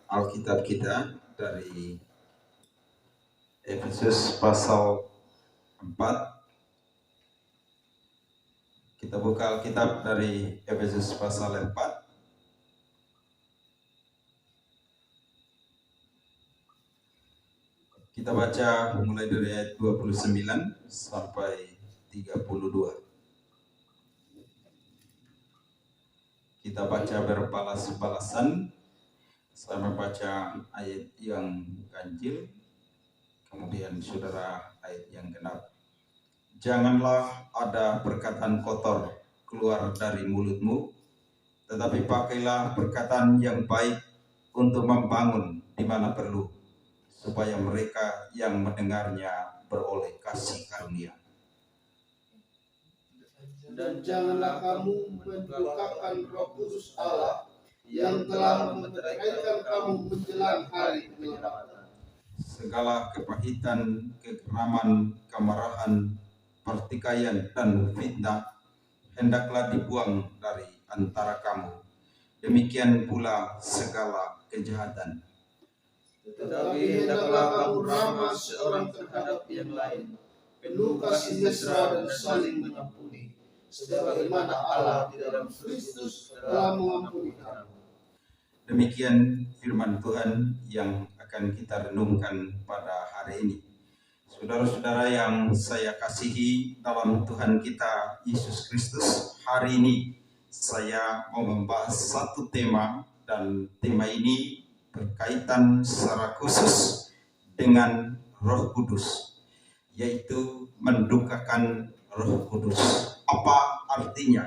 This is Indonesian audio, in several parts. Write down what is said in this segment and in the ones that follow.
Alkitab kita dari Efesus pasal 4. Kita buka Alkitab dari Efesus pasal 4. Kita baca mulai dari ayat 29 sampai 32. Kita baca berbalas-balasan. Saya membaca ayat yang ganjil, kemudian saudara ayat yang genap. Janganlah ada perkataan kotor keluar dari mulutmu, tetapi pakailah perkataan yang baik untuk membangun di mana perlu, supaya mereka yang mendengarnya beroleh kasih karunia. Dan janganlah kamu mendukakan Roh Kudus Allah yang telah memeteraikan kamu menjelang hari penyelamatan. Segala kepahitan, kegeraman, kemarahan, pertikaian, dan fitnah hendaklah dibuang dari antara kamu. Demikian pula segala kejahatan. Tetapi hendaklah kamu ramah seorang terhadap yang lain, penuh kasih mesra dan saling mengampuni, sebagaimana Allah di dalam Kristus telah mengampuni kamu. Demikian firman Tuhan yang akan kita renungkan pada hari ini. Saudara-saudara yang saya kasihi dalam Tuhan kita Yesus Kristus, hari ini saya mau membahas satu tema, dan tema ini berkaitan secara khusus dengan Roh Kudus, yaitu mendukakan Roh Kudus. Apa artinya?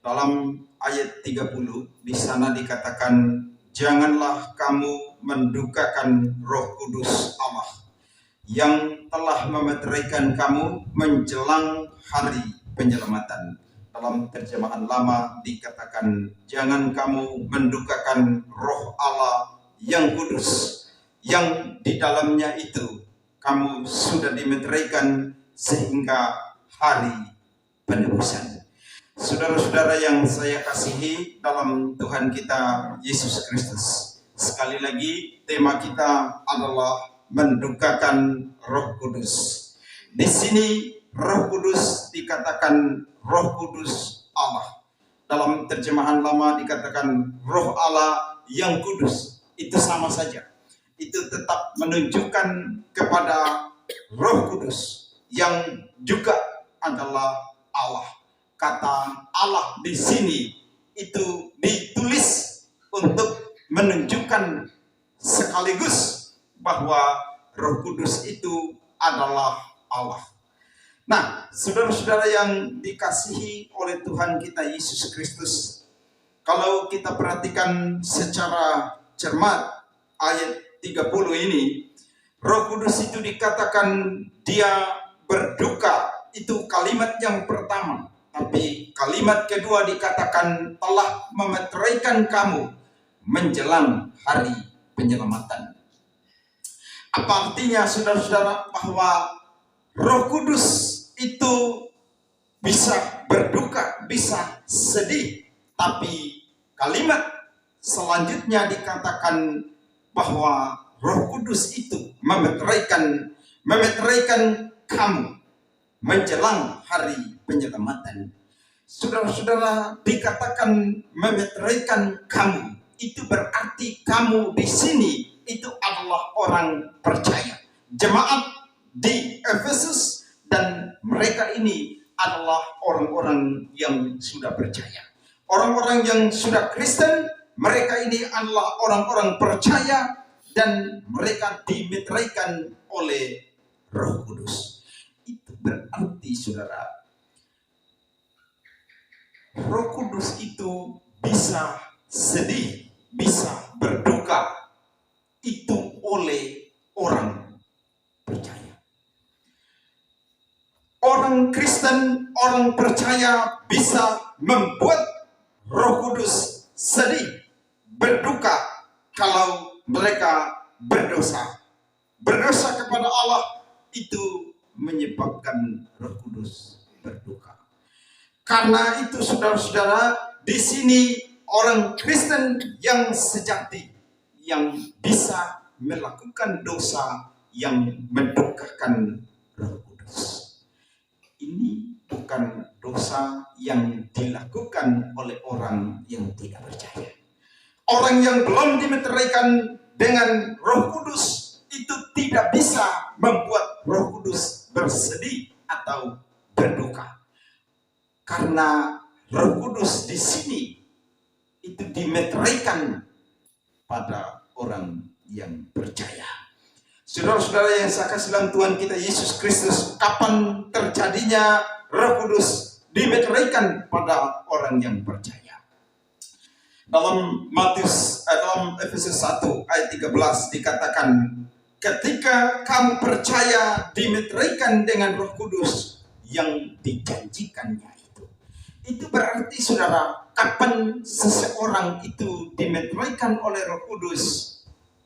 Dalam ayat 30 di sana dikatakan, janganlah kamu mendukakan Roh Kudus Allah yang telah memeteraikan kamu menjelang hari penyelamatan. Dalam terjemahan lama dikatakan, jangan kamu mendukakan Roh Allah yang kudus, yang di dalamnya itu kamu sudah dimeteraikan sehingga hari penebusan. Saudara-saudara yang saya kasihi dalam Tuhan kita Yesus Kristus, sekali lagi tema kita adalah mendukakan Roh Kudus. Di sini Roh Kudus dikatakan Roh Kudus Allah. Dalam terjemahan lama dikatakan Roh Allah yang kudus. Itu sama saja. Itu tetap menunjukkan kepada Roh Kudus yang juga adalah Allah. Kata Allah di sini itu ditulis untuk menunjukkan sekaligus bahwa Roh Kudus itu adalah Allah. Nah, saudara-saudara yang dikasihi oleh Tuhan kita Yesus Kristus, kalau kita perhatikan secara cermat ayat 30 ini, Roh Kudus itu dikatakan dia berduka. Itu kalimat yang pertama. Tapi kalimat kedua dikatakan telah memeteraikan kamu menjelang hari penyelamatan. Apa artinya saudara-saudara? Bahwa Roh Kudus itu bisa berduka, bisa sedih. Tapi kalimat selanjutnya dikatakan bahwa Roh Kudus itu memeteraikan kamu menjelang hari penyelamatan. Saudara-saudara, dikatakan memeteraikan kamu, itu berarti kamu di sini itu adalah orang percaya. Jemaat di Efesus dan mereka ini adalah orang-orang yang sudah percaya. Orang-orang yang sudah Kristen, mereka ini adalah orang-orang percaya dan mereka dimeteraikan oleh Roh Kudus. Itu berarti saudara, Roh Kudus itu bisa sedih, bisa berduka, itu oleh orang percaya. Orang Kristen, orang percaya bisa membuat Roh Kudus sedih, berduka kalau mereka berdosa. Berdosa kepada Allah itu menyebabkan Roh Kudus berduka. Karena itu saudara-saudara, di sini orang Kristen yang sejati, yang bisa melakukan dosa yang mendukakan Roh Kudus. Ini bukan dosa yang dilakukan oleh orang yang tidak percaya. Orang yang belum dimeteraikan dengan Roh Kudus itu tidak bisa membuat Roh Kudus bersedih atau berduka. Karena Roh Kudus di sini itu dimeteraikan pada orang yang percaya. Saudara-saudara yang saya kasih dalam Tuhan kita Yesus Kristus, kapan terjadinya Roh Kudus dimeteraikan pada orang yang percaya? Dalam dalam Efesus 1 ayat 13 dikatakan, ketika kamu percaya dimeteraikan dengan Roh Kudus yang dijanjikannya itu. Itu berarti saudara, kapan seseorang itu dimeteraikan oleh Roh Kudus?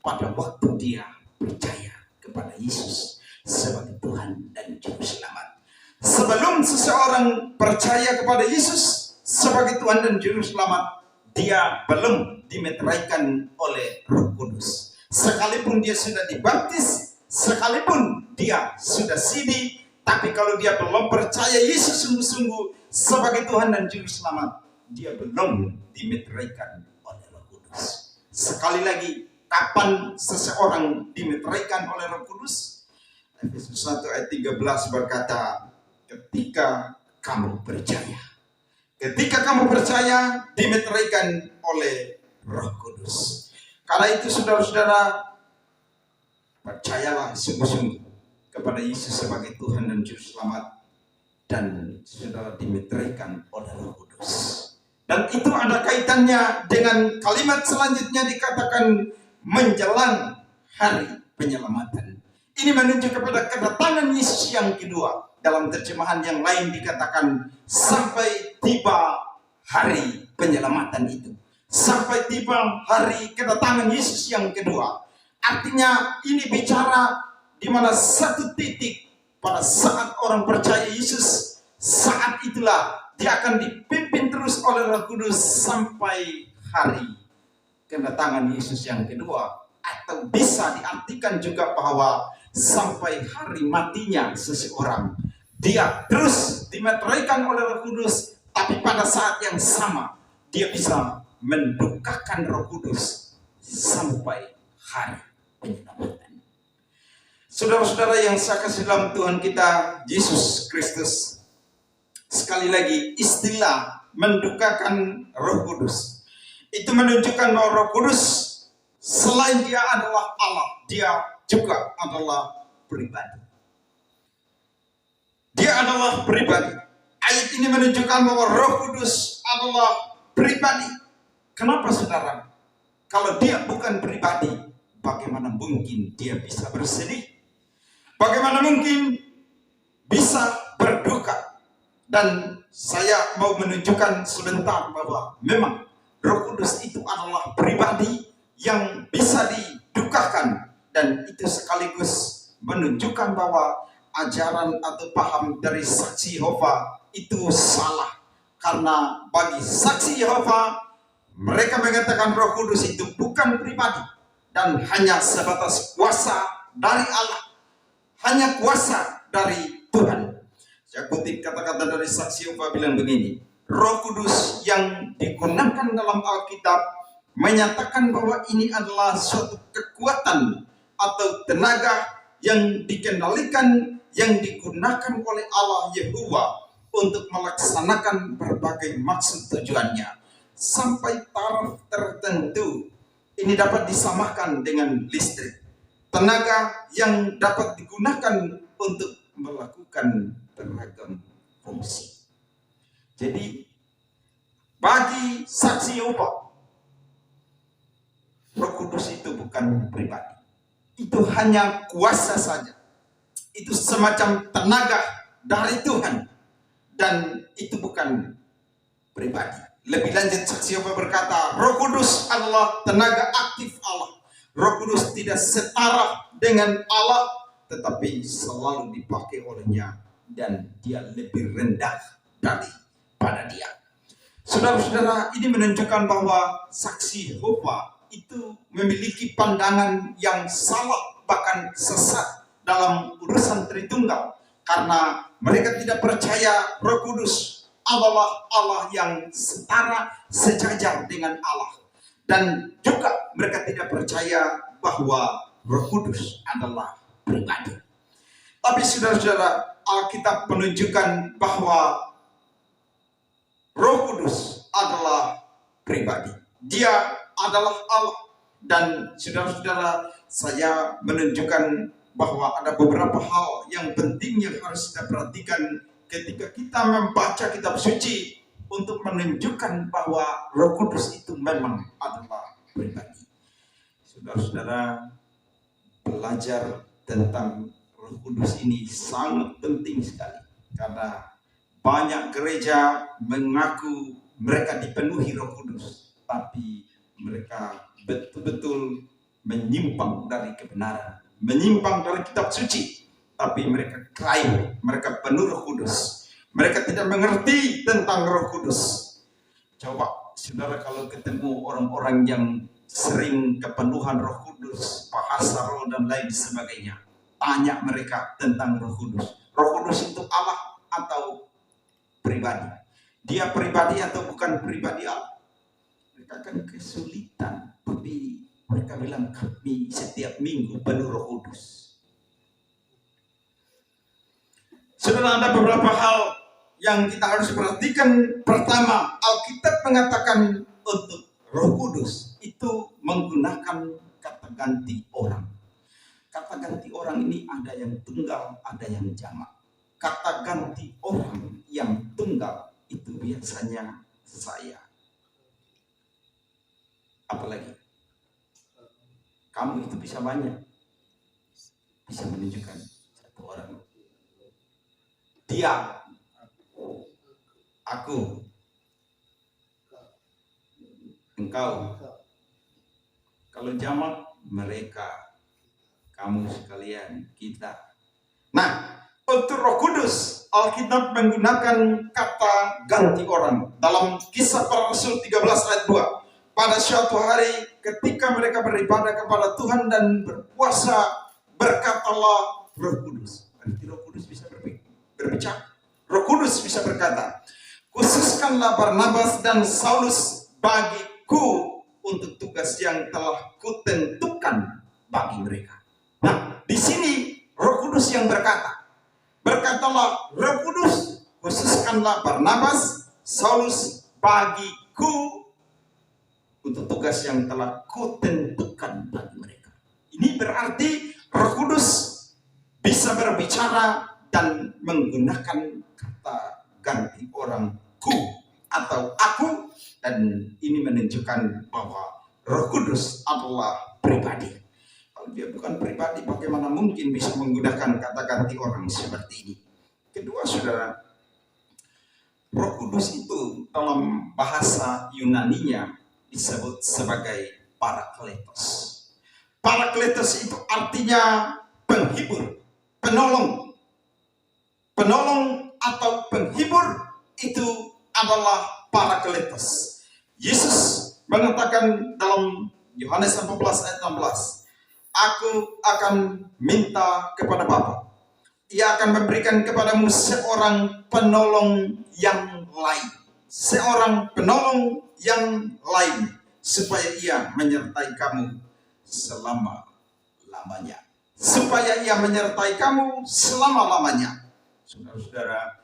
Pada waktu dia percaya kepada Yesus sebagai Tuhan dan Juru Selamat. Sebelum seseorang percaya kepada Yesus sebagai Tuhan dan Juru Selamat, dia belum dimeteraikan oleh Roh Kudus. Sekalipun dia sudah dibaptis, sekalipun dia sudah sidi, tapi kalau dia belum percaya Yesus sungguh-sungguh sebagai Tuhan dan Juru Selamat, dia belum dimeteraikan oleh Roh Kudus. Sekali lagi, kapan seseorang dimeteraikan oleh Roh Kudus? Efesus 1 ayat 13 berkata, ketika kamu percaya. Ketika kamu percaya, dimeteraikan oleh Roh Kudus. Karena itu saudara-saudara, percayalah sungguh-sungguh kepada Yesus sebagai Tuhan dan Juru Selamat, dan saudara dimeteraikan oleh Roh Kudus. Dan itu ada kaitannya dengan kalimat selanjutnya dikatakan menjelang hari penyelamatan. Ini menunjuk kepada kedatangan Yesus yang kedua. Dalam terjemahan yang lain dikatakan sampai tiba hari penyelamatan itu. Sampai tiba hari kedatangan Yesus yang kedua. Artinya ini bicara di mana satu titik pada saat orang percaya Yesus, saat itulah dia akan dipimpin terus oleh Roh Kudus sampai hari kedatangan Yesus yang kedua. Atau bisa diartikan juga bahwa sampai hari matinya seseorang, dia terus dimeteraikan oleh Roh Kudus, tapi pada saat yang sama dia bisa mendukakan Roh Kudus sampai hari penyelamatan. Saudara-saudara yang saya kasih dalam Tuhan kita Yesus Kristus, sekali lagi istilah mendukakan Roh Kudus itu menunjukkan bahwa Roh Kudus selain dia adalah Allah, dia juga adalah pribadi. Dia adalah pribadi. Ayat ini menunjukkan bahwa Roh Kudus adalah pribadi. Kenapa saudara? Kalau dia bukan pribadi, bagaimana mungkin dia bisa bersedih? Bagaimana mungkin bisa berduka? Dan saya mau menunjukkan sebentar bahwa memang Roh Kudus itu adalah pribadi yang bisa didukakan. Dan itu sekaligus menunjukkan bahwa ajaran atau paham dari saksi Yehova itu salah. Karena bagi saksi Yehova, mereka mengatakan Roh Kudus itu bukan pribadi dan hanya sebatas kuasa dari Allah, hanya kuasa dari Tuhan. Saya kutip kata-kata dari saksi Yehova bilang begini, Roh Kudus yang digunakan dalam Alkitab menyatakan bahwa ini adalah suatu kekuatan atau tenaga yang dikendalikan, yang digunakan oleh Allah Yehova untuk melaksanakan berbagai maksud tujuannya sampai taraf tertentu. Ini dapat disamakan dengan listrik, tenaga yang dapat digunakan untuk melakukan beragam fungsi. Jadi bagi saksi Yehova, Roh Kudus itu bukan pribadi. Itu hanya kuasa saja. Itu semacam tenaga dari Tuhan. Dan itu bukan pribadi. Lebih lanjut saksi Yehova berkata, Roh Kudus adalah tenaga aktif Allah. Roh Kudus tidak setara dengan Allah, tetapi selalu dipakai olehnya. Dan dia lebih rendah daripada dia. Saudara-saudara, ini menunjukkan bahwa saksi Yehova itu memiliki pandangan yang salah, bahkan sesat dalam urusan Tritunggal, karena mereka tidak percaya Roh Kudus adalah Allah yang setara, sejajar dengan Allah, dan juga mereka tidak percaya bahwa Roh Kudus adalah pribadi. Tapi saudara-saudara, Alkitab menunjukkan bahwa Roh Kudus adalah pribadi. Dia adalah Allah. Dan saudara-saudara, saya menunjukkan bahwa ada beberapa hal yang penting yang harus kita perhatikan ketika kita membaca kitab suci untuk menunjukkan bahwa Roh Kudus itu memang adalah pribadi. Saudara-saudara, belajar tentang Roh Kudus ini sangat penting sekali, karena banyak gereja mengaku mereka dipenuhi Roh Kudus, tapi mereka betul-betul menyimpang dari kebenaran, menyimpang dari kitab suci. Tapi mereka klaim mereka penuh Roh Kudus. Mereka tidak mengerti tentang Roh Kudus. Coba saudara kalau ketemu orang-orang yang sering kepenuhan Roh Kudus, bahasa roh dan lain sebagainya, tanya mereka tentang Roh Kudus. Roh Kudus itu Allah atau pribadi? Dia pribadi atau bukan pribadi Allah? Mereka akan kesulitan, tapi mereka bilang kami setiap minggu penuh Roh Kudus. Saudara, ada beberapa hal yang kita harus perhatikan. Pertama, Alkitab mengatakan untuk Roh Kudus itu menggunakan kata ganti orang. Kata ganti orang ini ada yang tunggal, ada yang jamak. Kata ganti orang yang tunggal itu biasanya saya. Apalagi kamu itu bisa banyak, bisa menunjukkan satu orang. Dia, aku, engkau. Kalau jamak, mereka, kamu sekalian, kita. Nah, untuk Roh Kudus, Alkitab menggunakan kata ganti orang. Dalam Kisah Para Rasul 13 ayat 2. Pada suatu hari ketika mereka beribadah kepada Tuhan dan berpuasa, berkatalah Roh Kudus. Berarti Roh Kudus bisa berbicara. Roh Kudus bisa berkata, khususkanlah Barnabas dan Saulus bagiku untuk tugas yang telah kutentukan bagi mereka. Nah, di sini Roh Kudus yang berkata. Berkatalah Roh Kudus, khususkanlah Barnabas, Saulus bagiku untuk tugas yang telah kutentukan bagi mereka. Ini berarti Roh Kudus bisa berbicara dan menggunakan kata ganti orang ku atau aku, dan ini menunjukkan bahwa Roh Kudus adalah pribadi. Kalau dia bukan pribadi, bagaimana mungkin bisa menggunakan kata ganti orang seperti ini? Kedua, saudara, Roh Kudus itu dalam bahasa Yunaninya disebut sebagai Parakletos. Parakletos itu artinya penghibur, penolong. Penolong atau penghibur itu adalah Parakletos. Yesus mengatakan dalam Yohanes 14 ayat 16, aku akan minta kepada Bapa, Ia akan memberikan kepadamu seorang penolong yang lain. Seorang penolong yang lain, supaya ia menyertai kamu selama-lamanya. Supaya ia menyertai kamu selama-lamanya. Saudara-saudara,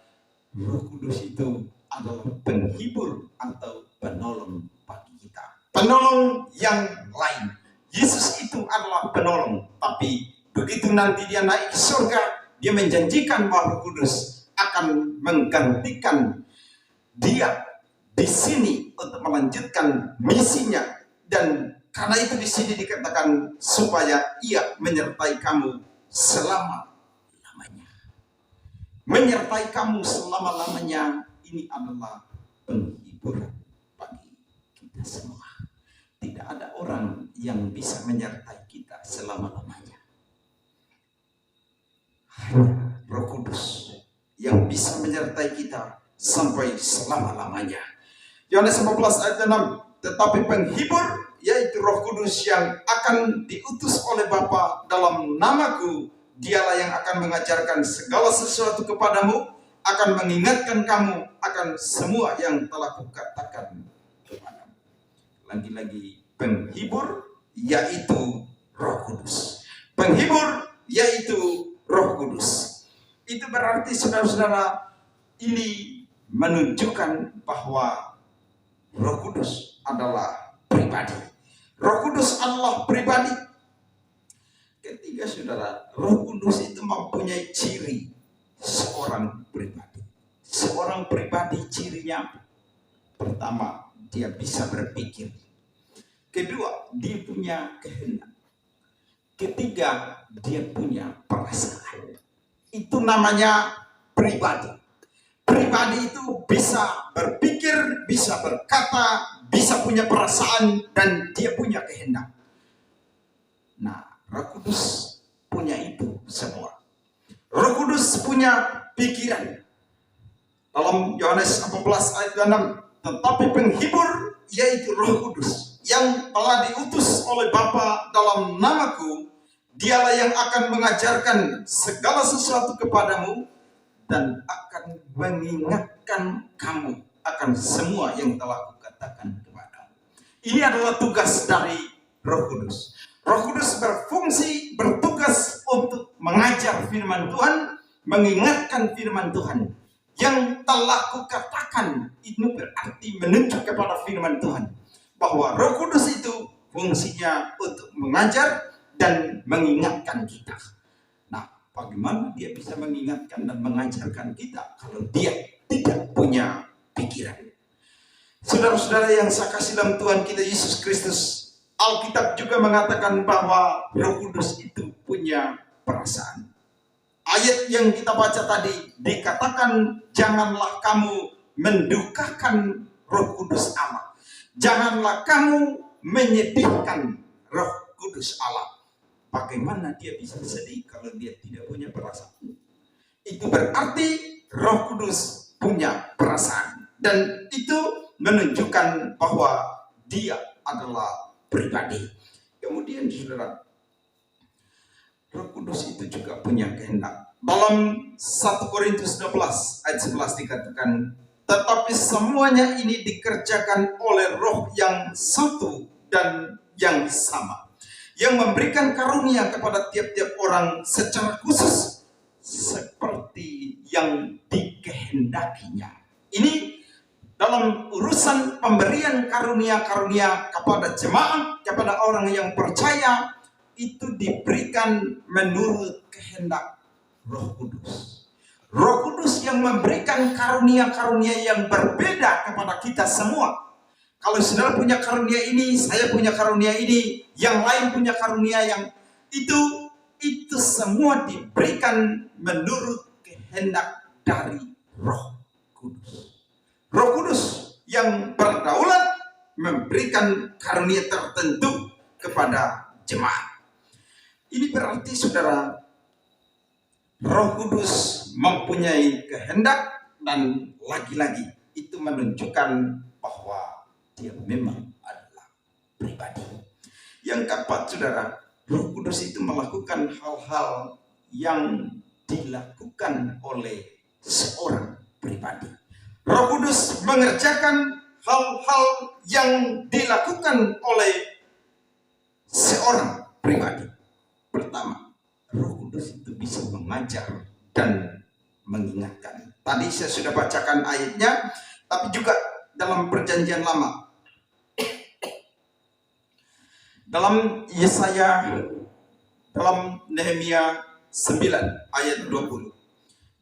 Roh Kudus itu adalah penghibur atau penolong bagi kita. Penolong yang lain. Yesus itu adalah penolong, tapi begitu nanti dia naik ke surga, dia menjanjikan bahwa Roh Kudus akan menggantikan dia di sini untuk melanjutkan misinya. Dan karena itu di sini dikatakan supaya ia menyertai kamu selama-lamanya. Menyertai kamu selama-lamanya ini adalah penghiburan bagi kita semua. Tidak ada orang yang bisa menyertai kita selama-lamanya. Hanya Roh Kudus yang bisa menyertai kita sampai selama-lamanya. Yohanes 14 ayat 6, tetapi penghibur yaitu Roh Kudus yang akan diutus oleh Bapa dalam namaku, dialah yang akan mengajarkan segala sesuatu kepadamu, akan mengingatkan kamu akan semua yang telah kukatakan kepadamu. Lagi-lagi penghibur, yaitu Roh Kudus. Penghibur, yaitu Roh Kudus. Itu berarti saudara-saudara, ini menunjukkan bahwa Roh Kudus adalah pribadi. Roh Kudus adalah pribadi. Ketiga saudara, Roh Kudus itu mempunyai ciri seorang pribadi. Seorang pribadi cirinya, pertama, dia bisa berpikir. Kedua, dia punya kehendak. Ketiga, dia punya perasaan. Itu namanya pribadi. Pribadi itu bisa berpikir, bisa berkata, bisa punya perasaan, dan dia punya kehendak. Nah, Roh Kudus punya itu semua. Roh Kudus punya pikiran. Dalam Yohanes 14 ayat 6, tetapi penghibur, yaitu Roh Kudus, yang telah diutus oleh Bapa dalam namaku, dialah yang akan mengajarkan segala sesuatu kepadamu dan akan mengingatkan kamu akan semua yang telah kukatakan kepadamu. Ini adalah tugas dari Roh Kudus. Roh Kudus berfungsi, bertugas untuk mengajar firman Tuhan, mengingatkan firman Tuhan. Yang telah kukatakan, itu berarti menunjuk kepada firman Tuhan. Bahwa Roh Kudus itu fungsinya untuk mengajar dan mengingatkan kita. Bagaimana dia bisa mengingatkan dan mengajarkan kita kalau dia tidak punya pikiran? Saudara-saudara yang saya kasih dalam Tuhan kita Yesus Kristus, Alkitab juga mengatakan bahwa Roh Kudus itu punya perasaan. Ayat yang kita baca tadi dikatakan, janganlah kamu mendukakan Roh Kudus Allah. Janganlah kamu menyedihkan Roh Kudus Allah. Bagaimana dia bisa sedih kalau dia tidak punya perasaan? Itu berarti Roh Kudus punya perasaan. Dan itu menunjukkan bahwa dia adalah pribadi. Kemudian saudara, Roh Kudus itu juga punya kehendak. Dalam 1 Korintus 12 ayat 11 dikatakan, tetapi semuanya ini dikerjakan oleh Roh yang satu dan yang sama, yang memberikan karunia kepada tiap-tiap orang secara khusus seperti yang dikehendakinya. Ini dalam urusan pemberian karunia-karunia kepada jemaat, kepada orang yang percaya, itu diberikan menurut kehendak Roh Kudus. Roh Kudus yang memberikan karunia-karunia yang berbeda kepada kita semua. Kalau saudara punya karunia ini, saya punya karunia ini, yang lain punya karunia yang itu semua diberikan menurut kehendak dari Roh Kudus. Roh Kudus yang berdaulat memberikan karunia tertentu kepada jemaat. Ini berarti saudara, Roh Kudus mempunyai kehendak dan lagi-lagi itu menunjukkan bahwa dia memang adalah pribadi. Yang keempat saudara, Roh Kudus itu melakukan hal-hal yang dilakukan oleh seorang pribadi. Roh Kudus mengerjakan hal-hal yang dilakukan oleh seorang pribadi. Pertama, Roh Kudus itu bisa mengajar dan mengingatkan. Tadi saya sudah bacakan ayatnya, tapi juga dalam Perjanjian Lama. Dalam Yesaya, dalam Nehemia 9 ayat 20.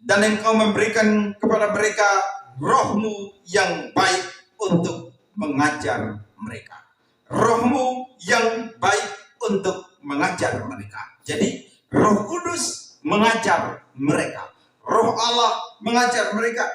Dan engkau memberikan kepada mereka rohmu yang baik untuk mengajar mereka. Rohmu yang baik untuk mengajar mereka. Jadi Roh Kudus mengajar mereka. Roh Allah mengajar mereka.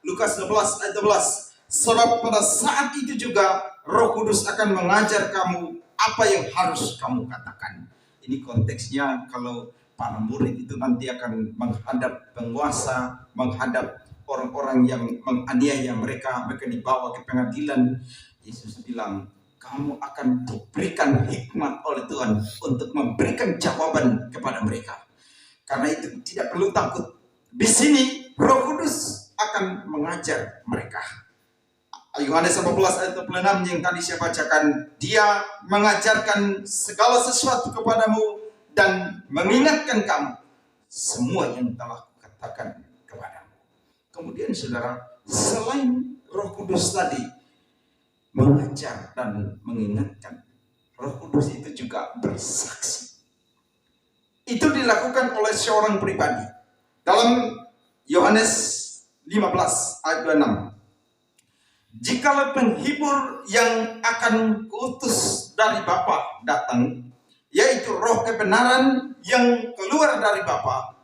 Lukas 12 ayat 12. Sebab pada saat itu juga Roh Kudus akan mengajar kamu apa yang harus kamu katakan. Ini konteksnya kalau para murid itu nanti akan menghadap penguasa, menghadap orang-orang yang menganiaya mereka dibawa ke pengadilan. Yesus bilang, kamu akan diberikan hikmat oleh Tuhan untuk memberikan jawaban kepada mereka. Karena itu tidak perlu takut. Di sini Roh Kudus akan mengajar mereka. Yohanes 14 ayat 26 yang tadi saya bacakan, dia mengajarkan segala sesuatu kepadamu dan mengingatkan kamu semua yang telah kukatakan kepadamu. Kemudian saudara, selain Roh Kudus tadi mengajar dan mengingatkan, Roh Kudus itu juga bersaksi. Itu dilakukan oleh seorang pribadi. Dalam Yohanes 15 ayat 26, jikalau penghibur yang akan kuutus dari Bapa datang, yaitu Roh kebenaran yang keluar dari Bapa,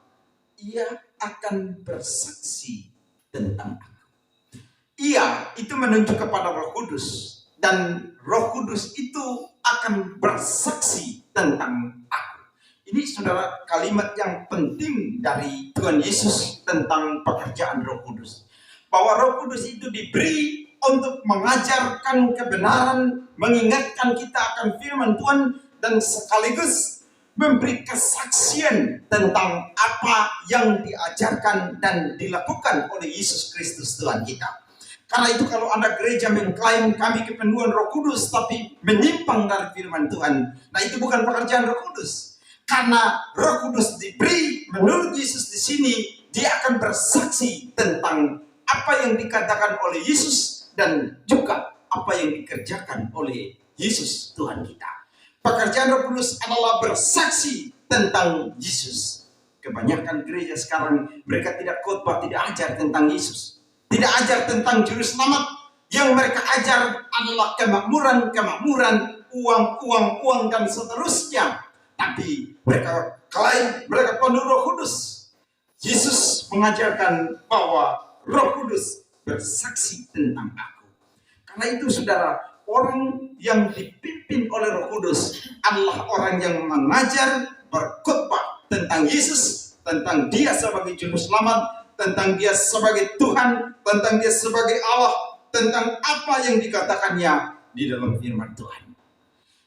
ia akan bersaksi tentang aku. Ia itu menunjuk kepada Roh Kudus, dan Roh Kudus itu akan bersaksi tentang aku. Ini saudara kalimat yang penting dari Tuhan Yesus tentang pekerjaan Roh Kudus. Bahwa Roh Kudus itu diberi untuk mengajarkan kebenaran, mengingatkan kita akan firman Tuhan, dan sekaligus memberi kesaksian tentang apa yang diajarkan dan dilakukan oleh Yesus Kristus Tuhan kita. Karena itu kalau Anda gereja mengklaim kami kepenuhan Roh Kudus tapi menyimpang dari firman Tuhan, nah itu bukan pekerjaan Roh Kudus. Karena Roh Kudus diberi menurut Yesus di sini, dia akan bersaksi tentang apa yang dikatakan oleh Yesus dan juga apa yang dikerjakan oleh Yesus Tuhan kita. Pekerjaan Roh Kudus adalah bersaksi tentang Yesus. Kebanyakan gereja sekarang mereka tidak khotbah, tidak ajar tentang Yesus. Tidak ajar tentang juru selamat. Yang mereka ajar adalah kemakmuran, uang, dan seterusnya. Tapi mereka klaim mereka penuh Roh Kudus. Yesus mengajarkan bahwa Roh Kudus bersaksi tentang aku. Karena itu saudara, orang yang dipimpin oleh Roh Kudus adalah orang yang mengajar, berkhotbah tentang Yesus, tentang dia sebagai juru selamat, tentang dia sebagai Tuhan, tentang dia sebagai Allah, tentang apa yang dikatakannya di dalam firman Tuhan.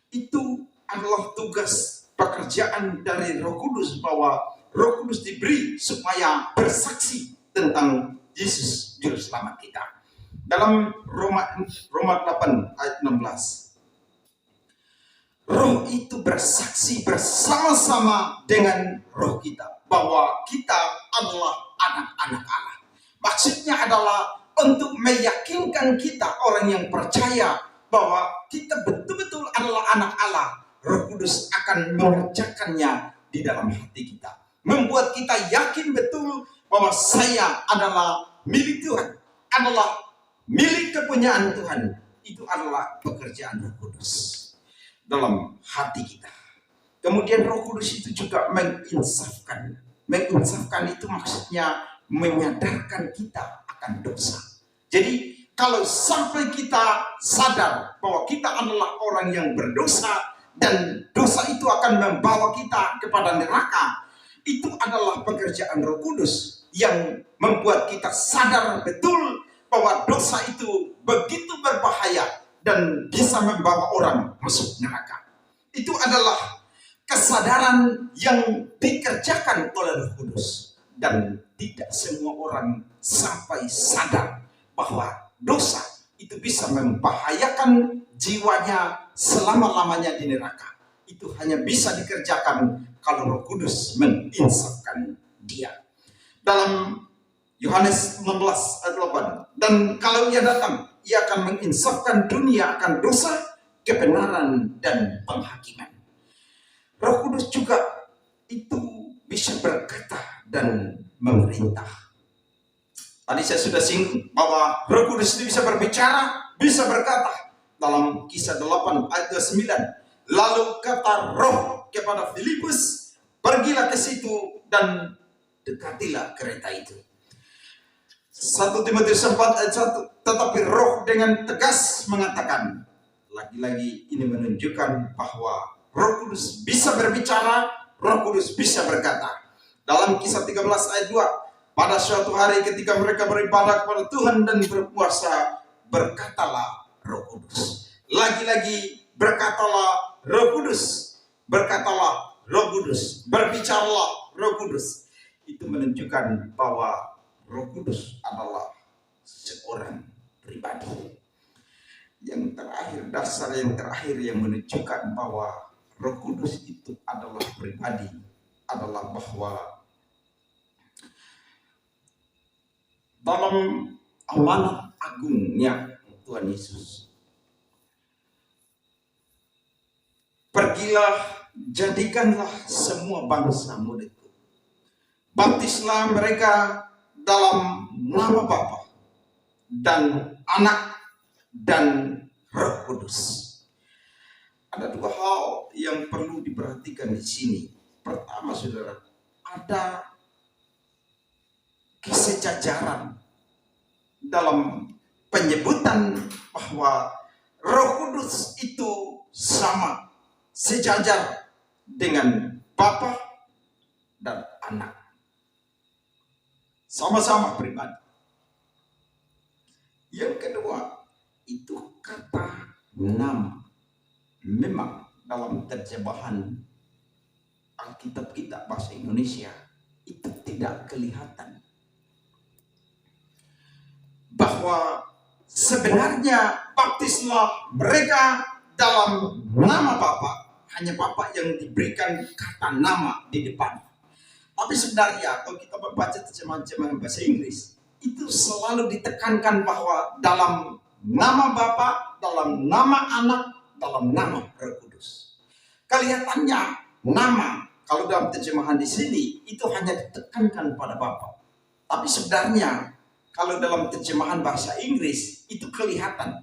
Itu adalah tugas pekerjaan dari Roh Kudus, bahwa Roh Kudus diberi supaya bersaksi tentang Yesus juru selamat kita. Dalam Roma 8 ayat 16, Roh itu bersaksi bersama-sama dengan roh kita bahwa kita adalah anak-anak Allah. Maksudnya adalah untuk meyakinkan kita orang yang percaya bahwa kita betul-betul adalah anak Allah. Roh Kudus akan mengerjakannya di dalam hati kita, membuat kita yakin betul bahwa saya adalah milik Tuhan, adalah milik kepunyaan Tuhan. Itu adalah pekerjaan Roh Kudus dalam hati kita. Kemudian Roh Kudus itu juga menginsafkan. Menginsafkan itu maksudnya menyadarkan kita akan dosa. Jadi kalau sampai kita sadar bahwa kita adalah orang yang berdosa dan dosa itu akan membawa kita kepada neraka, itu adalah pekerjaan Roh Kudus yang membuat kita sadar betul bahwa dosa itu begitu berbahaya dan bisa membawa orang masuk neraka. Itu adalah kesadaran yang dikerjakan oleh Roh Kudus, dan tidak semua orang sampai sadar bahwa dosa itu bisa membahayakan jiwanya selama-lamanya di neraka. Itu hanya bisa dikerjakan kalau Roh Kudus menginsafkan dia. Dalam Yohanes 16 ayat 8, dan kalau ia datang, ia akan menginsafkan dunia akan dosa, kebenaran, dan penghakiman. Roh Kudus juga itu bisa berkata dan memerintah. Tadi saya sudah singgung bahwa Roh Kudus itu bisa berbicara, bisa berkata. Dalam Kisah 8 ayat 29, lalu kata Roh kepada Filipus, pergilah ke situ dan dekatilah kereta itu. 1 Timotius 4 ayat 1, tetapi Roh dengan tegas mengatakan, lagi-lagi ini menunjukkan bahwa Roh Kudus bisa berbicara, Roh Kudus bisa berkata. Dalam Kisah 13 ayat 2, pada suatu hari ketika mereka beribadah kepada Tuhan dan berpuasa, berkatalah Roh Kudus. lagi-lagi berkatalah Roh Kudus, berkatalah Roh Kudus, berbicaralah Roh Kudus. Itu menunjukkan bahwa Roh Kudus adalah seorang pribadi. Yang terakhir, dasar yang terakhir yang menunjukkan bahwa Roh Kudus itu adalah pribadi adalah bahwa dalam amanat agungnya Tuhan Yesus, pergilah, jadikanlah semua bangsa muridku, baptislah mereka dalam nama Bapa dan Anak dan Roh Kudus. Ada dua hal yang perlu diperhatikan di sini. Pertama, saudara, ada kesejajaran dalam penyebutan bahwa Roh Kudus itu sama, sejajar dengan Bapa dan Anak. Sama-sama pribadi. Yang kedua, itu kata nama. Memang dalam terjemahan Alkitab kita bahasa Indonesia itu tidak kelihatan bahwa sebenarnya baptislah mereka dalam nama Bapa. Hanya Bapa yang diberikan kata nama di depan. Tapi sebenarnya kalau kita membaca terjemahan bahasa Inggris, itu selalu ditekankan bahwa dalam nama Bapa, dalam nama Anak, dalam nama Roh Kudus. Kelihatannya nama kalau dalam terjemahan di sini itu hanya ditekankan pada Bapa. Tapi sebenarnya kalau dalam terjemahan bahasa Inggris itu kelihatan.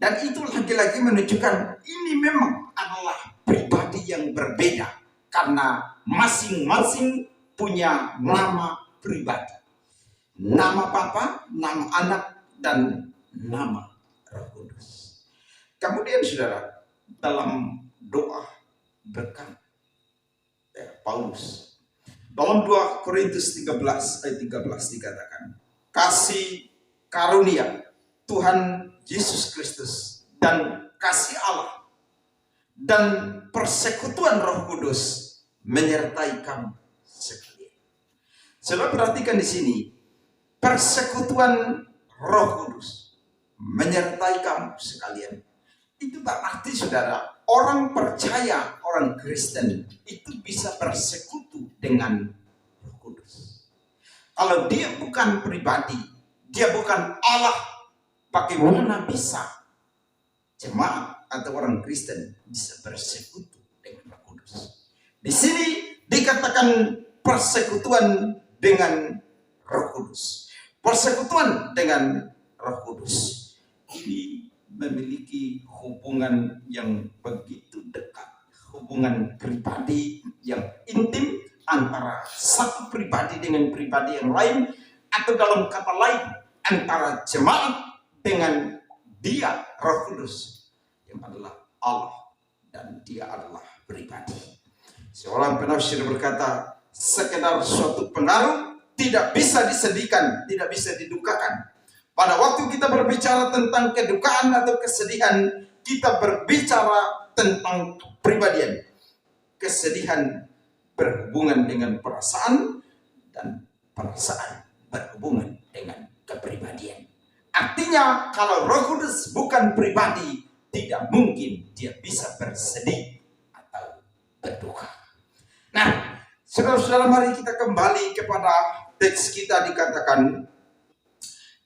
Dan itu lagi-lagi menunjukkan ini memang adalah pribadi yang berbeda. Karena masing-masing punya nama pribadi. Nama Bapa, nama Anak, dan nama Roh Kudus. Kemudian saudara, dalam doa berkat Paulus, dalam 2 Korintus 13 ayat 13 dikatakan, kasih karunia Tuhan Yesus Kristus dan kasih Allah dan persekutuan Roh Kudus menyertai kamu sekalian. Saudara perhatikan di sini, persekutuan Roh Kudus menyertai kamu sekalian. Itu berarti saudara, orang percaya, orang Kristen itu bisa bersekutu dengan Roh Kudus. Kalau dia bukan pribadi, dia bukan Allah, bagaimana bisa jemaat atau orang Kristen bisa bersekutu dengan Roh Kudus? Di sini dikatakan persekutuan dengan Roh Kudus. Persekutuan dengan Roh Kudus ini memiliki hubungan yang begitu dekat, hubungan pribadi yang intim antara satu pribadi dengan pribadi yang lain, atau dalam kata lain antara jemaat dengan Dia Roh Kudus yang adalah Allah dan Dia adalah pribadi. Seorang penafsir berkata, sekedar suatu pengaruh tidak bisa disedihkan, tidak bisa didukakan. Pada waktu kita berbicara tentang kedukaan atau kesedihan, kita berbicara tentang kepribadian. Kesedihan berhubungan dengan perasaan dan perasaan berhubungan dengan kepribadian. Artinya kalau Roh Kudus bukan pribadi, tidak mungkin dia bisa bersedih atau berduka. Nah, saudara-saudara, mari kita kembali kepada teks kita. Dikatakan,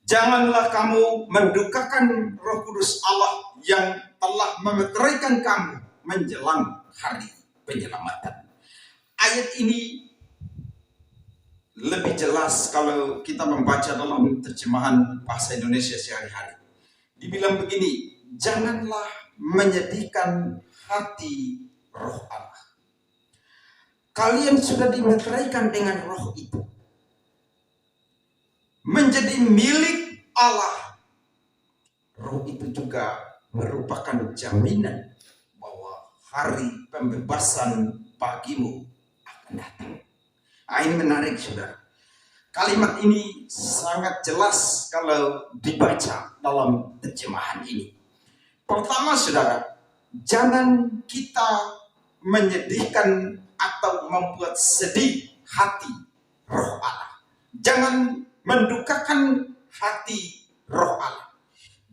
janganlah kamu mendukakan Roh Kudus Allah yang telah memeteraikan kamu menjelang hari penyelamatan. Ayat ini lebih jelas kalau kita membaca dalam terjemahan bahasa Indonesia sehari-hari. Dibilang begini, janganlah menyedihkan hati Roh Allah. Kalian sudah dimeteraikan dengan Roh itu, menjadi milik Allah. Roh itu juga merupakan jaminan bahwa hari pembebasan bagimu akan datang. Ini menarik saudara. Kalimat ini sangat jelas kalau dibaca dalam terjemahan ini. Pertama, saudara, jangan kita menyedihkan atau membuat sedih hati roh Allah. Jangan mendukakan hati roh Allah.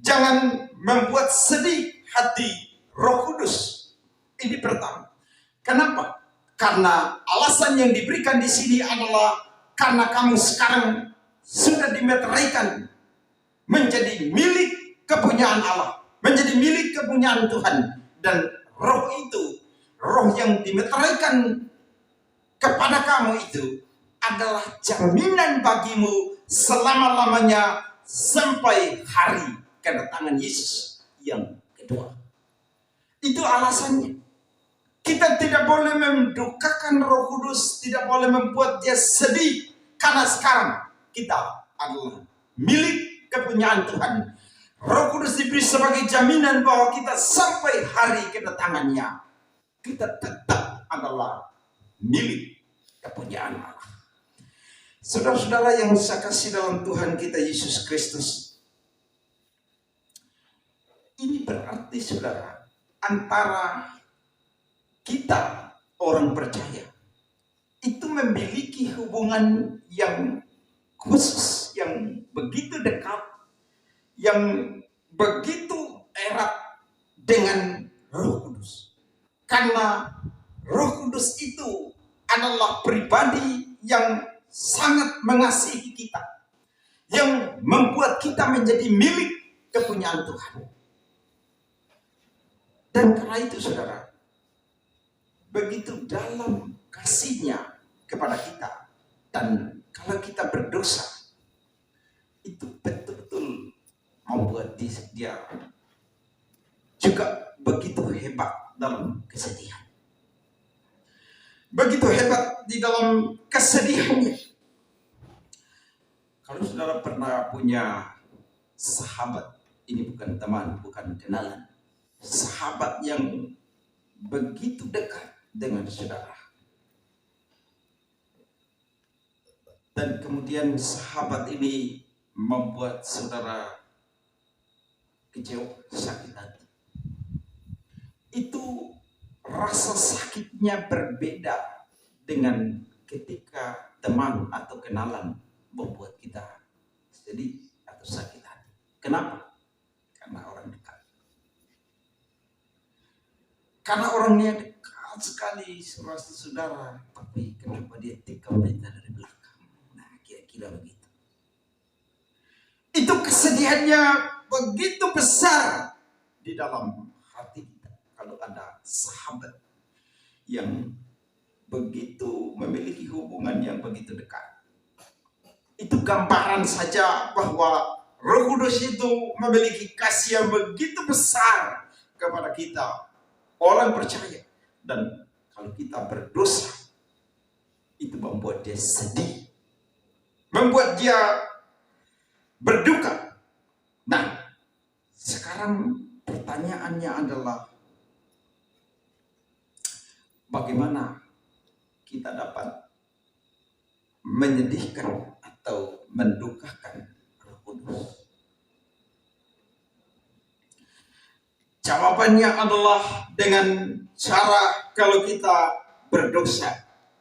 Jangan membuat sedih hati Roh Kudus. Ini pertama. Kenapa? Karena alasan yang diberikan di sini adalah karena kamu sekarang sudah dimeteraikan menjadi milik kepunyaan Allah, menjadi milik kepunyaan Tuhan, dan roh itu, roh yang dimeteraikan kepada kamu itu adalah jaminan bagimu selama-lamanya sampai hari kedatangan Yesus yang kedua. Itu alasannya. Kita tidak boleh mendukakan Roh Kudus, tidak boleh membuat dia sedih, karena sekarang kita adalah milik kepunyaan Tuhan. Roh Kudus diberi sebagai jaminan bahwa kita sampai hari kedatangannya, kita tetap adalah milik kepunyaan Allah. Saudara-saudara yang saya kasih dalam Tuhan kita Yesus Kristus, ini berarti, saudara, antara kita orang percaya itu memiliki hubungan yang khusus, yang begitu dekat, yang begitu erat dengan Roh Kudus. Karena Roh Kudus itu adalah pribadi yang sangat mengasihi kita, yang membuat kita menjadi milik kepunyaan Tuhan. Dan karena itu, saudara, begitu dalam kasihnya kepada kita, dan kalau kita berdosa, itu betul-betul membuat dia juga begitu hebat dalam kesedihan. Begitu hebat di dalam kesedihannya. Kalau saudara pernah punya sahabat, ini bukan teman, bukan kenalan, sahabat yang begitu dekat dengan saudara, dan kemudian sahabat ini membuat saudara kecewa, sakit hati, itu rasa sakitnya berbeda dengan ketika teman atau kenalan membuat kita sedih atau sakit hati. Kenapa? Karena orang dekat. Karena orangnya dekat sekali, saudara, tapi kenapa dia tikam kita dari belakang? Nah, kira-kira begitu. Itu kesedihannya begitu besar di dalam hati kita kalau ada sahabat yang begitu memiliki hubungan yang begitu dekat. Itu gambaran saja bahwa Roh Kudus itu memiliki kasih yang begitu besar kepada kita, orang percaya. Dan kalau kita berdosa, itu membuat dia sedih, membuat dia berduka. Nah, sekarang pertanyaannya adalah, bagaimana kita dapat menyedihkan atau mendukakan Roh Kudus? Jawabannya adalah dengan cara kalau kita berdosa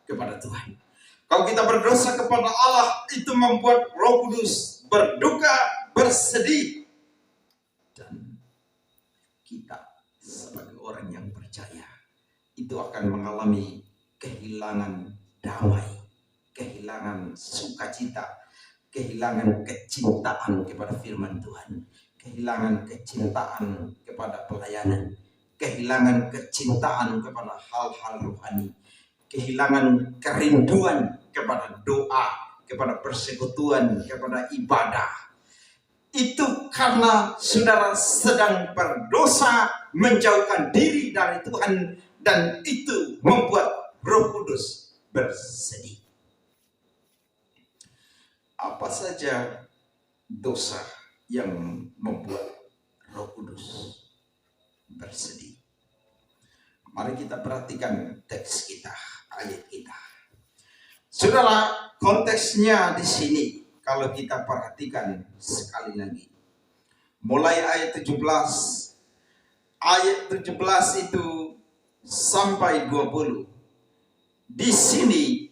kepada Tuhan. Kalau kita berdosa kepada Allah, itu membuat Roh Kudus berduka, bersedih. Dan kita sebagai orang yang percaya, itu akan mengalami kehilangan damai, kehilangan sukacita, kehilangan kecintaan kepada firman Tuhan, kehilangan kecintaan kepada pelayanan, kehilangan kecintaan kepada hal-hal rohani, kehilangan kerinduan kepada doa, kepada persekutuan, kepada ibadah. Itu karena saudara sedang berdosa, menjauhkan diri dari Tuhan, dan itu membuat Roh Kudus bersedih. Apa saja dosa yang membuat Roh Kudus bersedih? Mari kita perhatikan teks kita, ayat kita. Saudara, konteksnya di sini kalau kita perhatikan sekali lagi, mulai ayat 17 ayat 17 itu sampai 20. Di sini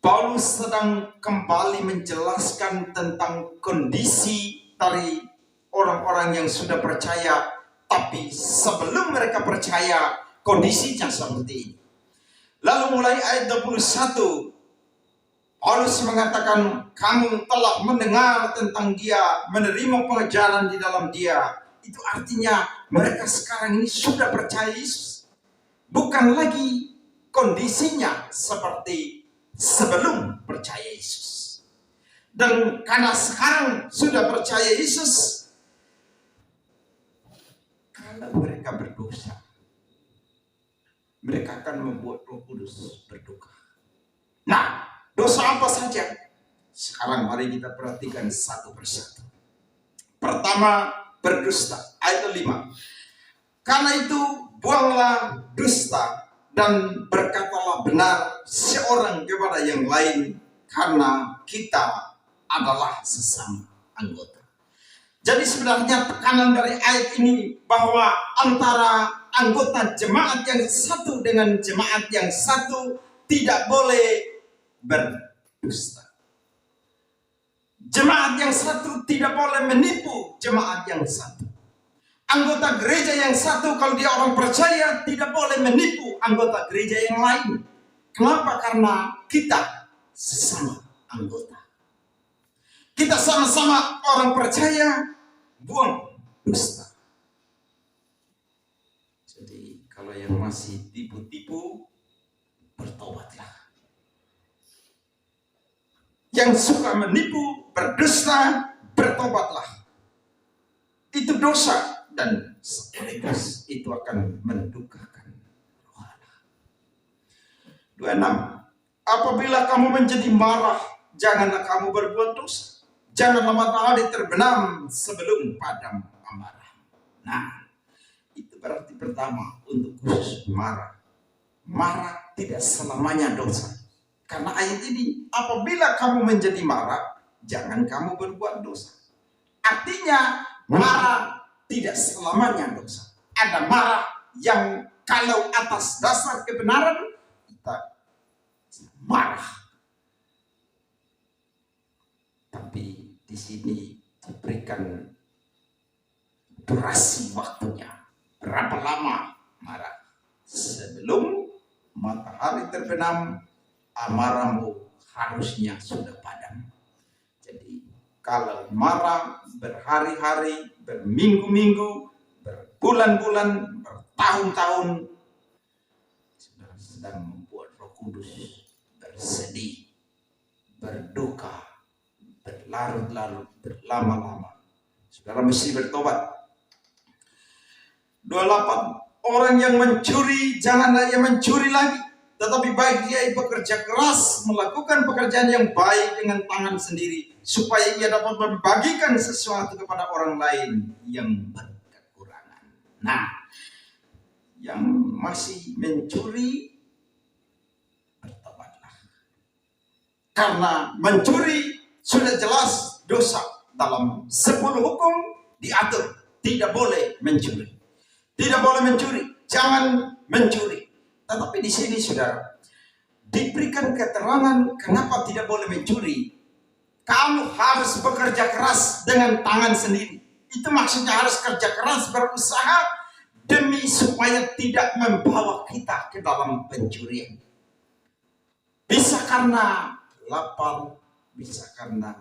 Paulus sedang kembali menjelaskan tentang kondisi dari orang-orang yang sudah percaya, tapi sebelum mereka percaya kondisinya seperti ini. Lalu mulai ayat 21, Paulus mengatakan, kamu telah mendengar tentang dia, menerima pengajaran di dalam dia. Itu artinya mereka sekarang ini sudah percaya Yesus. Bukan lagi kondisinya seperti sebelum percaya Yesus. Dan karena sekarang sudah percaya Yesus, kalau mereka berdosa, mereka akan membuat Roh Kudus berduka. Nah, dosa apa saja? Sekarang mari kita perhatikan satu persatu. Pertama, berdusta. Ayat 5. Karena itu buanglah dusta dan berkatalah benar seorang kepada yang lain, karena kita adalah sesama anggota. Jadi sebenarnya tekanan dari ayat ini bahwa antara anggota jemaat yang satu dengan jemaat yang satu tidak boleh berdusta. Jemaat yang satu tidak boleh menipu jemaat yang satu. Anggota gereja yang satu, kalau dia orang percaya, tidak boleh menipu anggota gereja yang lain. Kenapa? Karena kita sesama anggota. Kita sama-sama orang percaya, buang dusta. Jadi kalau yang masih tipu-tipu, bertobatlah. Yang suka menipu, berdusta, bertobatlah. Itu dosa. Dan sekaligus itu akan mendukakan Roh Allah. 26. Apabila kamu menjadi marah, janganlah kamu berbuat dosa. Janganlah matahari terbenam sebelum padam amarah. Nah, itu berarti pertama untuk khusus marah. Marah tidak selamanya dosa. Karena ayat ini, apabila kamu menjadi marah, jangan kamu berbuat dosa. Artinya marah tidak selamanya dosa. Ada marah yang kalau atas dasar kebenaran kita marah. Tapi di sini diberikan durasi waktunya. Berapa lama marah? Sebelum matahari terbenam, amarahmu harusnya sudah padam. Jadi kalau marah berhari-hari, berminggu-minggu, berbulan-bulan, bertahun-tahun, sedang membuat Roh Kudus bersedih, berduka, berlarut-larut, berlama-lama. Saudara mesti bertobat. 28. Orang yang mencuri, janganlah ia mencuri lagi, tetapi baik dia bekerja keras, melakukan pekerjaan yang baik dengan tangan sendiri, supaya ia dapat membagikan sesuatu kepada orang lain yang berkekurangan. Nah, yang masih mencuri, bertobatlah. Karena mencuri sudah jelas dosa. Dalam 10 hukum diatur, tidak boleh mencuri. Tidak boleh mencuri, jangan mencuri. Tetapi di sini saudara, diberikan keterangan kenapa tidak boleh mencuri. Kamu harus bekerja keras dengan tangan sendiri. Itu maksudnya harus kerja keras, berusaha demi supaya tidak membawa kita ke dalam pencurian. Bisa karena lapar, bisa karena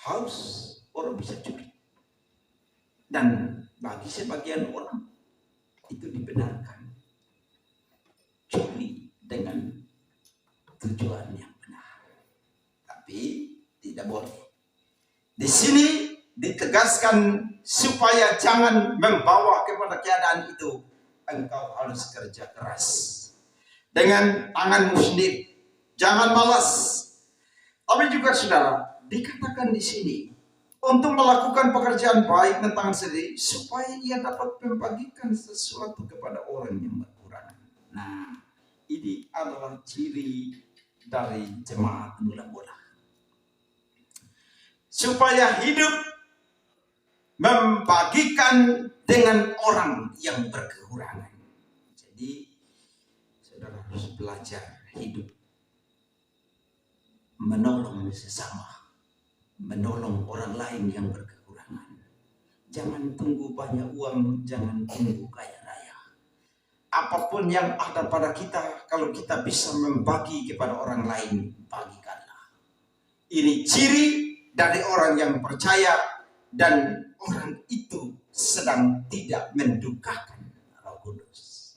haus, orang bisa curi. Dan bagi sebagian orang itu dibenarkan. Curi dengan tujuan yang benar. Tapi tidak boleh. Di sini ditegaskan supaya jangan membawa kepada keadaan itu. Engkau harus kerja keras dengan tanganmu sendiri. Jangan malas. Tapi juga saudara, dikatakan di sini untuk melakukan pekerjaan baik dengan tangan sendiri supaya ia dapat membagikan sesuatu kepada orang yang berkekurangan. Nah, ini adalah ciri dari jemaat mula-mula. Supaya hidup membagikan dengan orang yang berkekurangan. Jadi saudara harus belajar hidup menolong sesama, menolong orang lain yang berkekurangan. Jangan tunggu banyak uang, jangan tunggu kaya raya. Apapun yang ada pada kita, kalau kita bisa membagi kepada orang lain, bagikanlah. Ini ciri dari orang yang percaya dan orang itu sedang tidak mendukakan Roh Kudus.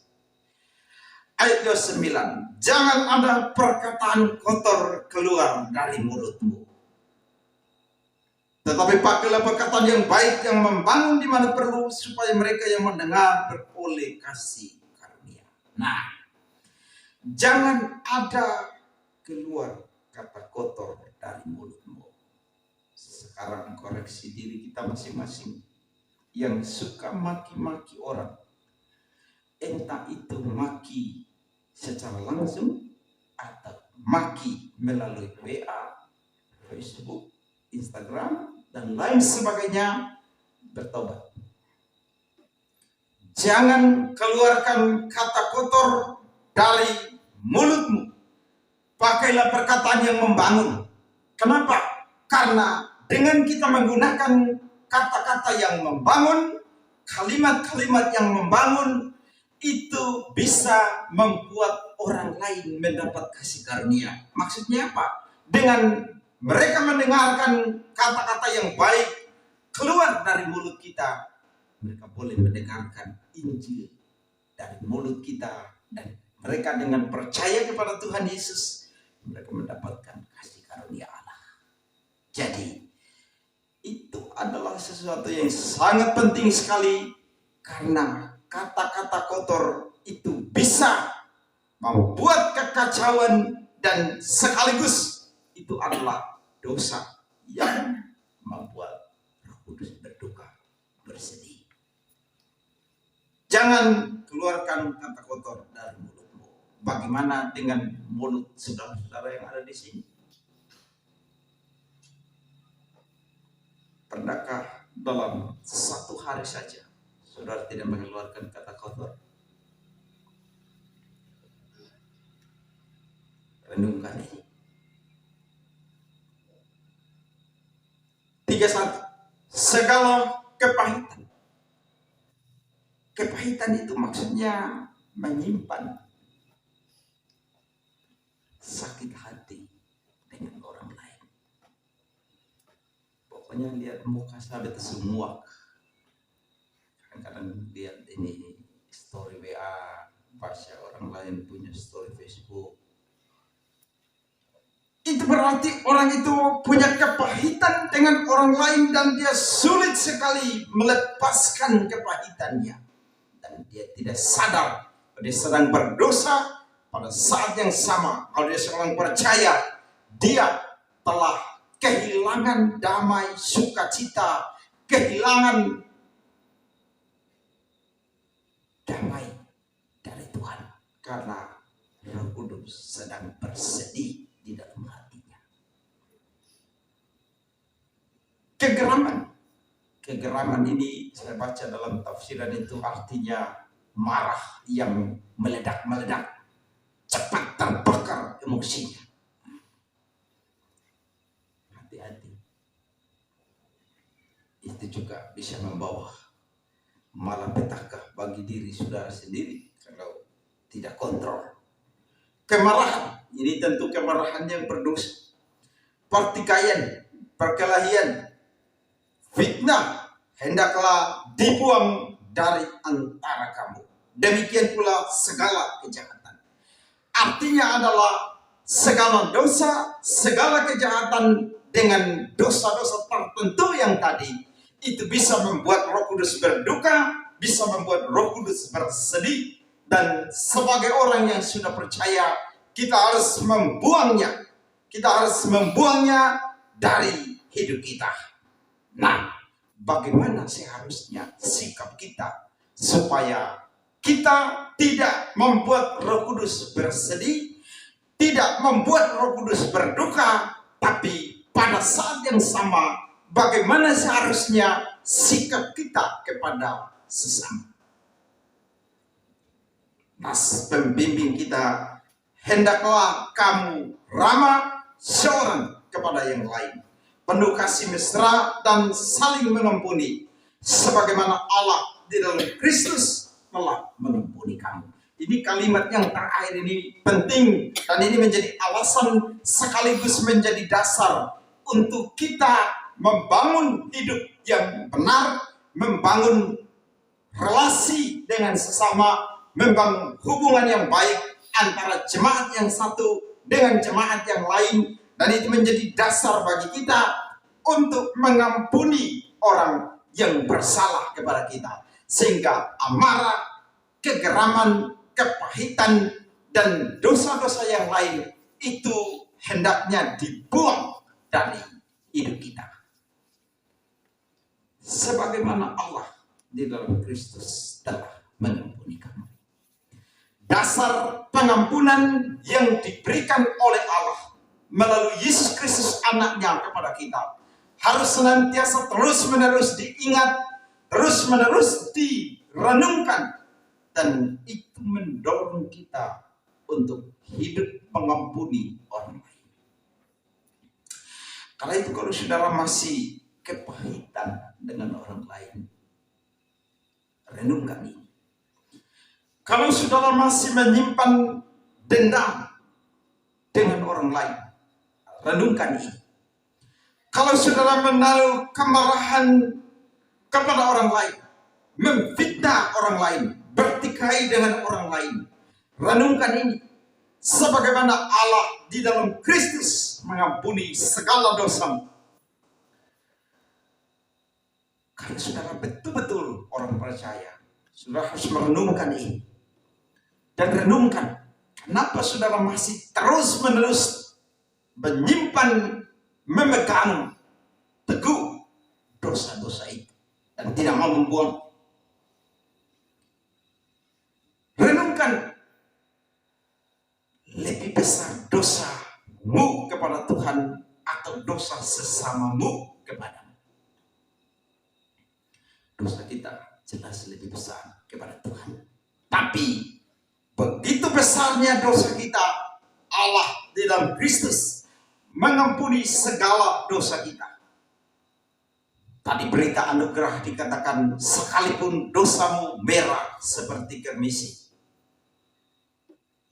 Ayat 29, jangan ada perkataan kotor keluar dari mulutmu, tetapi pakailah perkataan yang baik yang membangun di mana perlu, supaya mereka yang mendengar beroleh kasih karunia. Nah, jangan ada keluar kata kotor dari mulutmu. Sekarang koreksi diri kita masing-masing yang suka maki-maki orang, entah itu maki secara langsung atau maki melalui WA, Facebook, Instagram, dan lain sebagainya, bertobat. Jangan keluarkan kata kotor dari mulutmu. Pakailah perkataan yang membangun. Kenapa? Karena dengan kita menggunakan kata-kata yang membangun, kalimat-kalimat yang membangun, itu bisa membuat orang lain mendapat kasih karunia. Maksudnya apa? Dengan mereka mendengarkan kata-kata yang baik keluar dari mulut kita, mereka boleh mendengarkan Injil dari mulut kita, dan mereka dengan percaya kepada Tuhan Yesus, mereka mendapatkan kasih karunia Allah. Jadi itu adalah sesuatu yang sangat penting sekali, karena kata-kata kotor itu bisa membuat kekacauan, dan sekaligus itu adalah dosa yang membuat Roh Kudus berduka, bersedih. Jangan keluarkan kata kotor dari mulutmu. Bagaimana dengan mulut saudara-saudara yang ada di sini? Pernahkah dalam satu hari saja saudara tidak mengeluarkan kata kotor? Renungkan ini. 31. Segala kepahitan. Kepahitan itu maksudnya menyimpan sakit hati dengan orang lain. Pokoknya lihat muka sahabat semua. Kadang-kadang lihat ini story WA, baca orang lain punya story Facebook. Itu berarti orang itu punya kepahitan dengan orang lain, dan dia sulit sekali melepaskan kepahitannya. Dan dia tidak sadar dia sedang berdosa. Pada saat yang sama, kalau dia seorang percaya, dia telah kehilangan damai, sukacita, kehilangan damai dari Tuhan, karena Roh Kudus sedang bersedih di dalam hatinya. Kegeraman ini saya baca dalam tafsiran itu artinya marah yang meledak-meledak, cepat terbakar emosinya. Hati-hati. Itu juga bisa membawa malapetaka bagi diri saudara sendiri kalau tidak kontrol. Kemarahan, ini tentu kemarahan yang berdosa. Pertikaian, perkelahian, fitnah, hendaklah dibuang dari antara kamu. Demikian pula segala kejahatan. Artinya adalah segala dosa, segala kejahatan dengan dosa-dosa tertentu yang tadi, itu bisa membuat Roh Kudus berduka, bisa membuat Roh Kudus bersedih. Dan sebagai orang yang sudah percaya, kita harus membuangnya. Kita harus membuangnya dari hidup kita. Nah, bagaimana seharusnya sikap kita supaya kita tidak membuat Roh Kudus bersedih, tidak membuat Roh Kudus berduka, tapi pada saat yang sama, bagaimana seharusnya sikap kita kepada sesama. Nas pembimbing kita, hendaklah kamu ramah seorang kepada yang lain, penuh kasih mesra dan saling mengampuni, sebagaimana Allah di dalam Kristus telah mengampuni kamu. Ini kalimat yang terakhir ini penting, dan ini menjadi alasan sekaligus menjadi dasar untuk kita membangun hidup yang benar, membangun relasi dengan sesama, membangun hubungan yang baik antara jemaat yang satu dengan jemaat yang lain, dan itu menjadi dasar bagi kita untuk mengampuni orang yang bersalah kepada kita, sehingga amarah, kegeraman, kepahitan, dan dosa-dosa yang lain itu hendaknya dibuang dari hidup kita. Sebagaimana Allah di dalam Kristus telah mengampuni kamu. Dasar pengampunan yang diberikan oleh Allah melalui Yesus Kristus anaknya kepada kita harus senantiasa terus-menerus diingat, terus-menerus direnungkan, dan itu mendorong kita untuk hidup mengampuni orang lain. Karena itu kalau saudara masih kepahitan dengan orang lain, renungkan ini. Kalau saudara masih menyimpan dendam dengan orang lain, renungkan ini. Kalau saudara menaruh kemarahan kepada orang lain, memfitnah orang lain, bertikai dengan orang lain, renungkan ini. Sebagaimana Allah di dalam Kristus mengampuni segala dosa. Kalau saudara betul-betul orang percaya, saudara harus merenungkan ini. Dan renungkan, kenapa saudara masih terus-menerus menyimpan, memegang teguh dosa-dosa itu dan tidak mau membuang. Renungkan, lebih besar dosamu kepada Tuhan atau dosa sesamamu kepadamu. Dosa kita jelas lebih besar kepada Tuhan. Tapi begitu besarnya dosa kita, Allah di dalam Kristus mengampuni segala dosa kita. Tadi berita anugerah dikatakan, sekalipun dosamu merah seperti kermisi.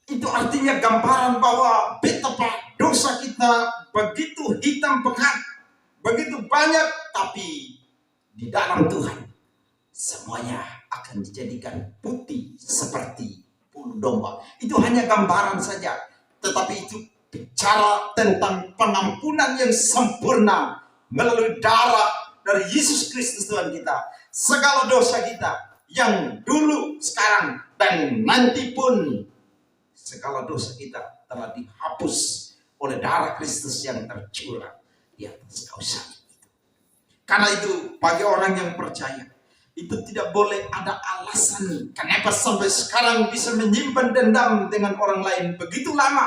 Itu artinya gambaran bahwa betapa dosa kita begitu hitam pekat, begitu banyak, tapi di dalam Tuhan semuanya akan dijadikan putih seperti bulu domba. Itu hanya gambaran saja, tetapi itu bicara tentang pengampunan yang sempurna melalui darah dari Yesus Kristus Tuhan kita. Segala dosa kita yang dulu, sekarang, dan nanti pun, segala dosa kita telah dihapus oleh darah Kristus yang tercurah di atas kayu salib itu. Karena itu bagi orang yang percaya, itu tidak boleh ada alasan kenapa sampai sekarang bisa menyimpan dendam dengan orang lain begitu lama,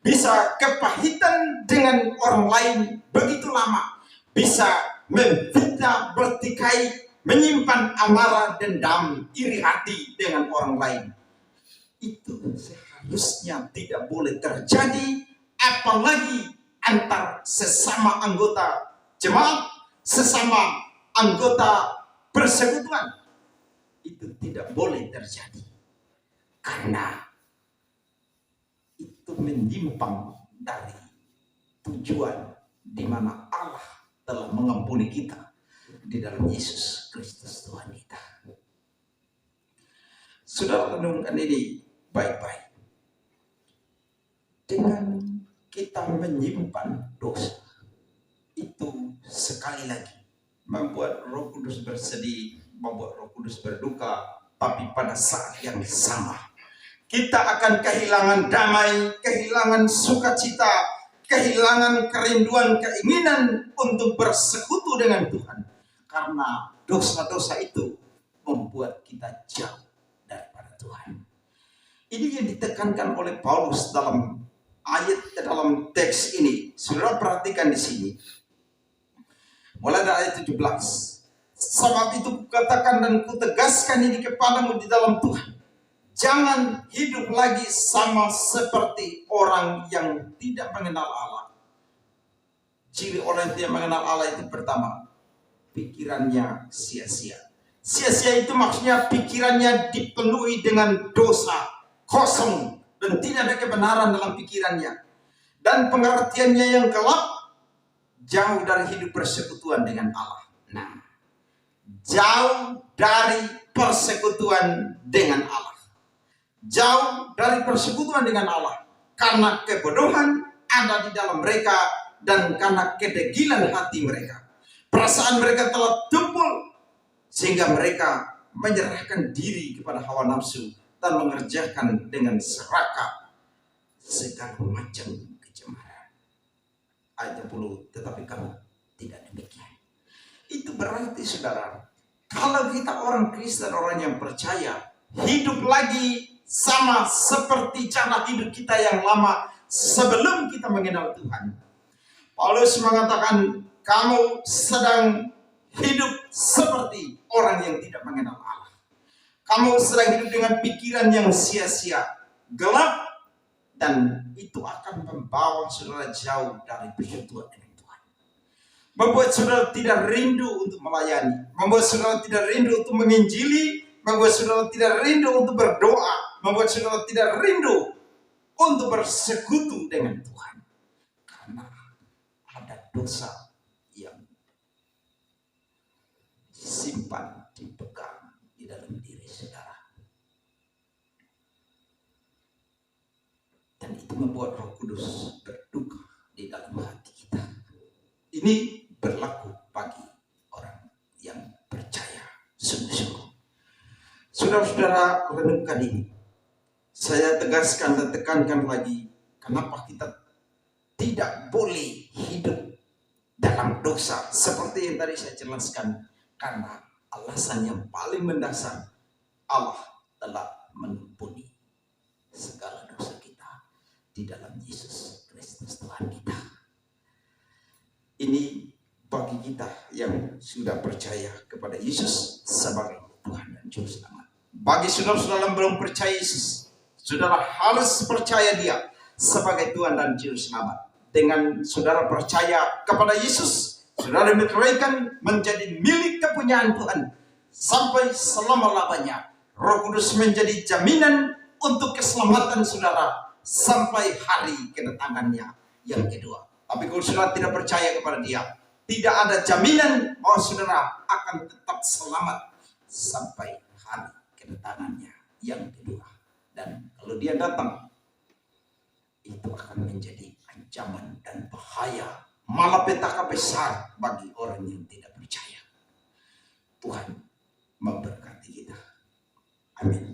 bisa kepahitan dengan orang lain begitu lama, bisa memfitnah, bertikai, menyimpan amarah, dendam, iri hati dengan orang lain. Itu seharusnya tidak boleh terjadi, apalagi antar sesama anggota jemaat, sesama anggota persekutuan. Itu tidak boleh terjadi, karena itu menyimpang dari tujuan di mana Allah telah mengampuni kita di dalam Yesus Kristus Tuhan kita. Saudara renungkan ini baik-baik. Dengan kita menyimpan dosa, itu sekali lagi membuat Roh Kudus bersedih, membuat Roh Kudus berduka, tapi pada saat yang sama kita akan kehilangan damai, kehilangan sukacita, kehilangan kerinduan, keinginan untuk bersekutu dengan Tuhan, karena dosa-dosa itu membuat kita jauh daripada Tuhan. Ini yang ditekankan oleh Paulus dalam dalam teks ini. Saudara perhatikan di sini. Mulai dari ayat 17. Sebab itu kukatakan dan kutegaskan ini kepadamu di dalam Tuhan. Jangan hidup lagi sama seperti orang yang tidak mengenal Allah. Ciri orang yang tidak mengenal Allah itu pertama, pikirannya sia-sia. Sia-sia itu maksudnya pikirannya dipenuhi dengan dosa, kosong, dan tidak ada kebenaran dalam pikirannya. Dan pengertiannya yang gelap, jauh dari hidup persekutuan dengan Allah. Nah, jauh dari persekutuan dengan Allah. Jauh dari persekutuan dengan Allah. Karena kebodohan ada di dalam mereka dan karena kedegilan hati mereka. Perasaan mereka telah tumpul sehingga mereka menyerahkan diri kepada hawa nafsu dan mengerjakan dengan serakah segala macam kecemaran. Ayat 10, tetapi kamu tidak demikian. Itu berarti saudara, kalau kita orang Kristen, orang yang percaya, hidup lagi sama seperti cara hidup kita yang lama sebelum kita mengenal Tuhan. Paulus mengatakan, kamu sedang hidup seperti orang yang tidak mengenal Allah. Kamu sedang hidup dengan pikiran yang sia-sia, gelap, dan itu akan membawa saudara jauh dari persekutuan dengan Tuhan. Membuat saudara tidak rindu untuk melayani, membuat saudara tidak rindu untuk menginjili, membuat saudara tidak rindu untuk berdoa, membuat saudara tidak rindu untuk bersekutu dengan Tuhan. Karena ada dosa yang disimpan, dipegang di dalam diri saudara. Dan itu membuat Roh Kudus berduka di dalam hati kita. Ini berlaku bagi orang yang percaya sungguh-sungguh. Saudara-saudara, renungkan ini. Saya tegaskan dan tekankan lagi, kenapa kita tidak boleh hidup dalam dosa seperti yang tadi saya jelaskan. Karena alasan yang paling mendasar, Allah telah mengampuni segala dosa kita di dalam Yesus Kristus Tuhan kita. Ini bagi kita yang sudah percaya kepada Yesus sebagai Tuhan dan Juru Selamat. Bagi saudara-saudara yang belum percaya Yesus, saudara harus percaya Dia sebagai Tuhan dan Juru Selamat. Dengan saudara percaya kepada Yesus, saudara dimeteraikan menjadi milik kepunyaan Tuhan sampai selama-lamanya. Roh Kudus menjadi jaminan untuk keselamatan saudara sampai hari kedatangannya yang kedua. Tapi kalau saudara tidak percaya kepada Dia, tidak ada jaminan bahwa saudara akan tetap selamat sampai hari kedatangannya yang kedua. Dan kalau Dia datang, itu akan menjadi ancaman dan bahaya, malapetaka besar bagi orang yang tidak percaya. Tuhan memberkati kita. Amin.